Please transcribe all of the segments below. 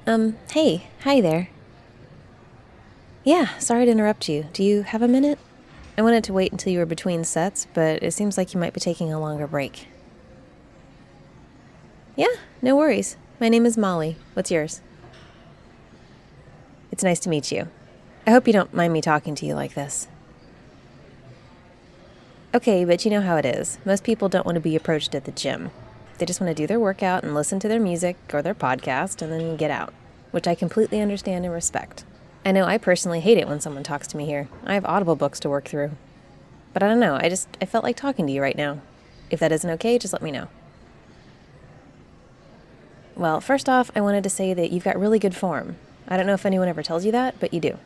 Hey, hi there. Yeah, sorry to interrupt you. Do you have a minute? I wanted to wait until you were between sets, but it seems like you might be taking a longer break. Yeah, no worries. My name is Molly. What's yours? It's nice to meet you. I hope you don't mind me talking to you like this. Okay, but you know how it is. Most people don't want to be approached at the gym. They just want to do their workout and listen to their music or their podcast and then get out, which I completely understand and respect. I know I personally hate it when someone talks to me here. I have Audible books to work through. But I don't know, I felt like talking to you right now. If that isn't okay, just let me know. Well, first off, I wanted to say that you've got really good form. I don't know if anyone ever tells you that, but you do.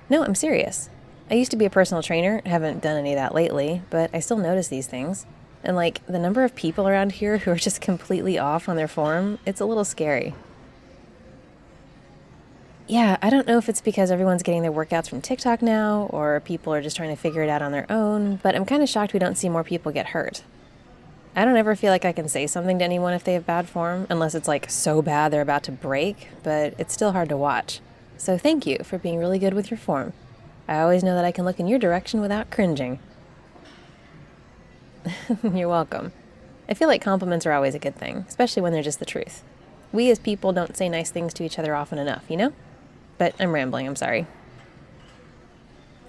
No, I'm serious. I used to be a personal trainer, haven't done any of that lately, but I still notice these things. And the number of people around here who are just completely off on their form, it's a little scary. Yeah, I don't know if it's because everyone's getting their workouts from TikTok now, or people are just trying to figure it out on their own, but I'm kind of shocked we don't see more people get hurt. I don't ever feel like I can say something to anyone if they have bad form, unless it's so bad they're about to break, but it's still hard to watch. So thank you for being really good with your form. I always know that I can look in your direction without cringing. You're welcome. I feel like compliments are always a good thing, especially when they're just the truth. We as people don't say nice things to each other often enough, you know? But I'm rambling, I'm sorry.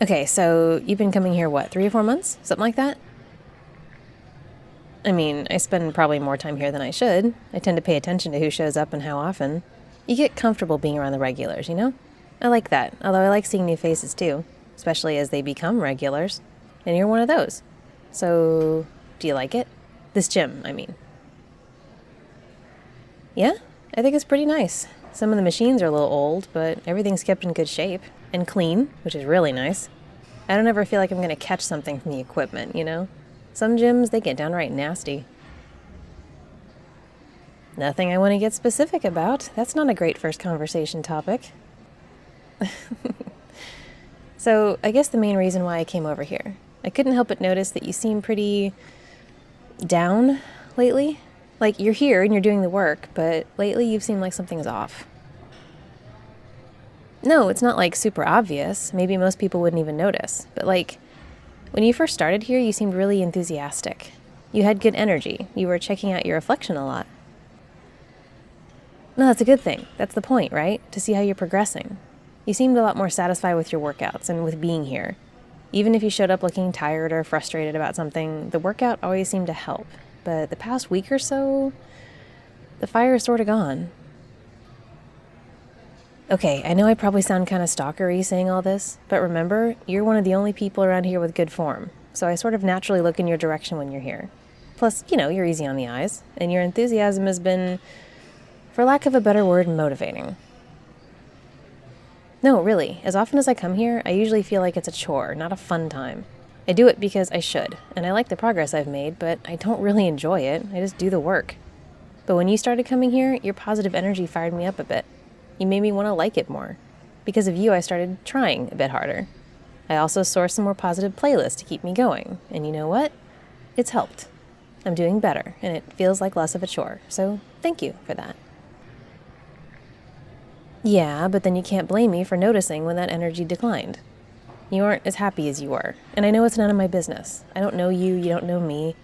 Okay, so you've been coming here, 3 or 4 months? Something like that? I mean, I spend probably more time here than I should. I tend to pay attention to who shows up and how often. You get comfortable being around the regulars, you know? I like that, although I like seeing new faces too, especially as they become regulars. And you're one of those. So, do you like it? This gym, I mean. Yeah, I think it's pretty nice. Some of the machines are a little old, but everything's kept in good shape. And clean, which is really nice. I don't ever feel like I'm going to catch something from the equipment, you know? Some gyms, they get downright nasty. Nothing I want to get specific about. That's not a great first conversation topic. So, I guess the main reason why I came over here. I couldn't help but notice that you seem pretty down lately. You're here and you're doing the work, but lately you've seemed like something's off. No, it's not super obvious. Maybe most people wouldn't even notice. But when you first started here, you seemed really enthusiastic. You had good energy. You were checking out your reflection a lot. No, that's a good thing. That's the point, right? To see how you're progressing. You seemed a lot more satisfied with your workouts and with being here. Even if you showed up looking tired or frustrated about something, the workout always seemed to help. But the past week or so, the fire is sort of gone. Okay, I know I probably sound kind of stalkery saying all this, but remember, you're one of the only people around here with good form, so I sort of naturally look in your direction when you're here. Plus, you're easy on the eyes, and your enthusiasm has been, for lack of a better word, motivating. No, really, as often as I come here, I usually feel like it's a chore, not a fun time. I do it because I should, and I like the progress I've made, but I don't really enjoy it. I just do the work. But when you started coming here, your positive energy fired me up a bit. You made me want to like it more. Because of you, I started trying a bit harder. I also sourced some more positive playlists to keep me going, and you know what? It's helped. I'm doing better, and it feels like less of a chore, so thank you for that. Yeah, but then you can't blame me for noticing when that energy declined. You aren't as happy as you were, and I know it's none of my business. I don't know you, you don't know me,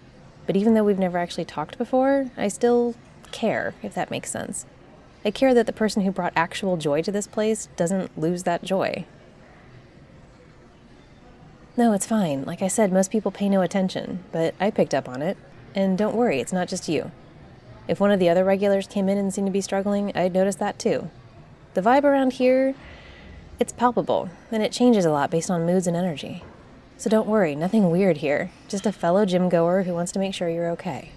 but even though we've never actually talked before, I still care, if that makes sense. I care that the person who brought actual joy to this place doesn't lose that joy. No, it's fine. Like I said, most people pay no attention, but I picked up on it. And don't worry, it's not just you. If one of the other regulars came in and seemed to be struggling, I'd notice that too. The vibe around here, it's palpable, and it changes a lot based on moods and energy. So don't worry, nothing weird here. Just a fellow gym goer who wants to make sure you're okay.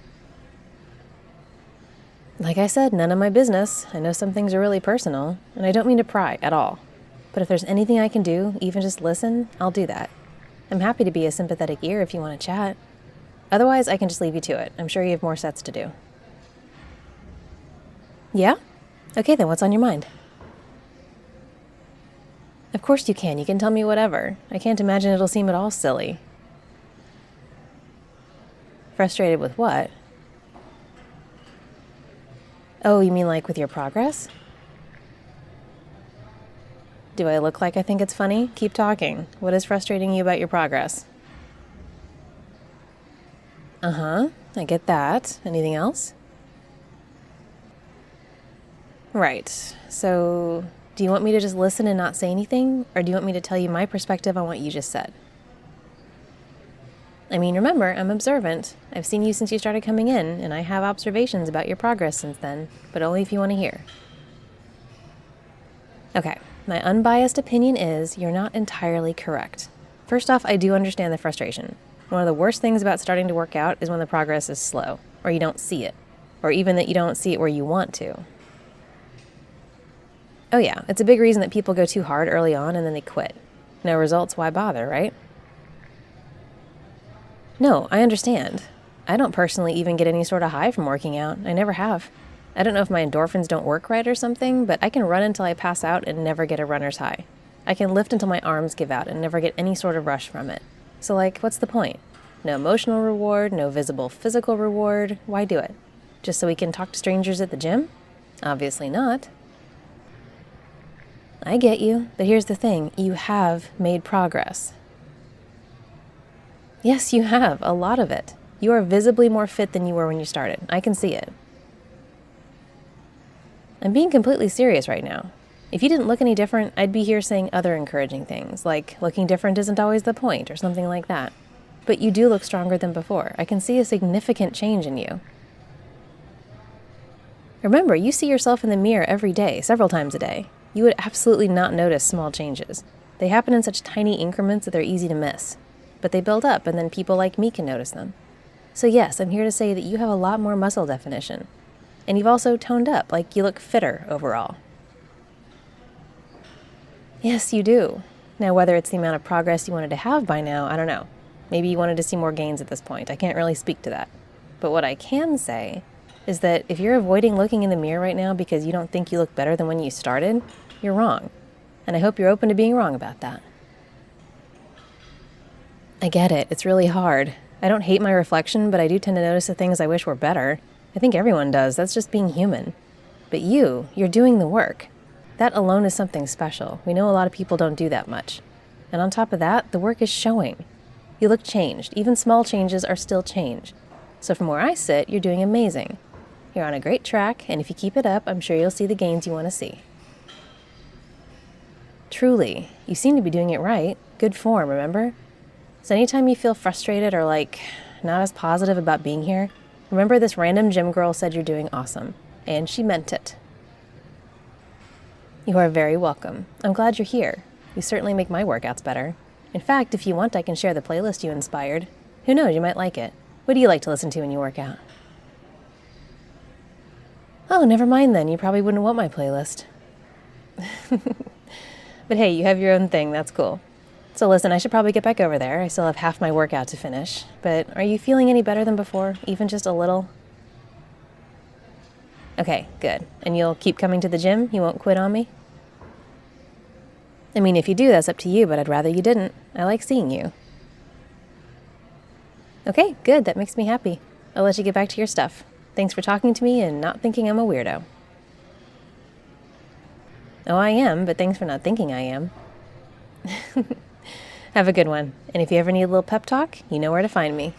Like I said, none of my business. I know some things are really personal, and I don't mean to pry at all. But if there's anything I can do, even just listen, I'll do that. I'm happy to be a sympathetic ear if you want to chat. Otherwise, I can just leave you to it. I'm sure you have more sets to do. Yeah? Okay, then what's on your mind? Of course you can. You can tell me whatever. I can't imagine it'll seem at all silly. Frustrated with what? Oh, you mean like with your progress? Do I look like I think it's funny? Keep talking. What is frustrating you about your progress? Uh-huh, I get that. Anything else? Right. So, do you want me to just listen and not say anything? Or do you want me to tell you my perspective on what you just said? I mean, remember, I'm observant. I've seen you since you started coming in, and I have observations about your progress since then, but only if you want to hear. Okay, my unbiased opinion is you're not entirely correct. First off, I do understand the frustration. One of the worst things about starting to work out is when the progress is slow, or you don't see it, or even that you don't see it where you want to. Oh yeah, it's a big reason that people go too hard early on and then they quit. No results, why bother, right? No, I understand. I don't personally even get any sort of high from working out. I never have. I don't know if my endorphins don't work right or something, but I can run until I pass out and never get a runner's high. I can lift until my arms give out and never get any sort of rush from it. So what's the point? No emotional reward, no visible physical reward. Why do it? Just so we can talk to strangers at the gym? Obviously not. I get you, but here's the thing. You have made progress. Yes, you have. A lot of it. You are visibly more fit than you were when you started. I can see it. I'm being completely serious right now. If you didn't look any different, I'd be here saying other encouraging things, like looking different isn't always the point, or something like that. But you do look stronger than before. I can see a significant change in you. Remember, you see yourself in the mirror every day, several times a day. You would absolutely not notice small changes. They happen in such tiny increments that they're easy to miss. But they build up, and then people like me can notice them. So yes, I'm here to say that you have a lot more muscle definition. And you've also toned up, like you look fitter overall. Yes, you do. Now, whether it's the amount of progress you wanted to have by now, I don't know. Maybe you wanted to see more gains at this point. I can't really speak to that. But what I can say is that if you're avoiding looking in the mirror right now because you don't think you look better than when you started, you're wrong. And I hope you're open to being wrong about that. I get it. It's really hard. I don't hate my reflection, but I do tend to notice the things I wish were better. I think everyone does. That's just being human. But you're doing the work. That alone is something special. We know a lot of people don't do that much. And on top of that, the work is showing. You look changed. Even small changes are still change. So from where I sit, you're doing amazing. You're on a great track, and if you keep it up, I'm sure you'll see the gains you want to see. Truly, you seem to be doing it right. Good form, remember? So anytime you feel frustrated or not as positive about being here, remember this random gym girl said you're doing awesome. And she meant it. You are very welcome. I'm glad you're here. You certainly make my workouts better. In fact, if you want, I can share the playlist you inspired. Who knows, you might like it. What do you like to listen to when you work out? Oh, never mind then. You probably wouldn't want my playlist. But hey, you have your own thing. That's cool. So listen, I should probably get back over there. I still have half my workout to finish. But are you feeling any better than before? Even just a little? Okay, good. And you'll keep coming to the gym? You won't quit on me? I mean, if you do, that's up to you, but I'd rather you didn't. I like seeing you. Okay, good. That makes me happy. I'll let you get back to your stuff. Thanks for talking to me and not thinking I'm a weirdo. Oh, I am, but thanks for not thinking I am. Have a good one. And if you ever need a little pep talk, you know where to find me.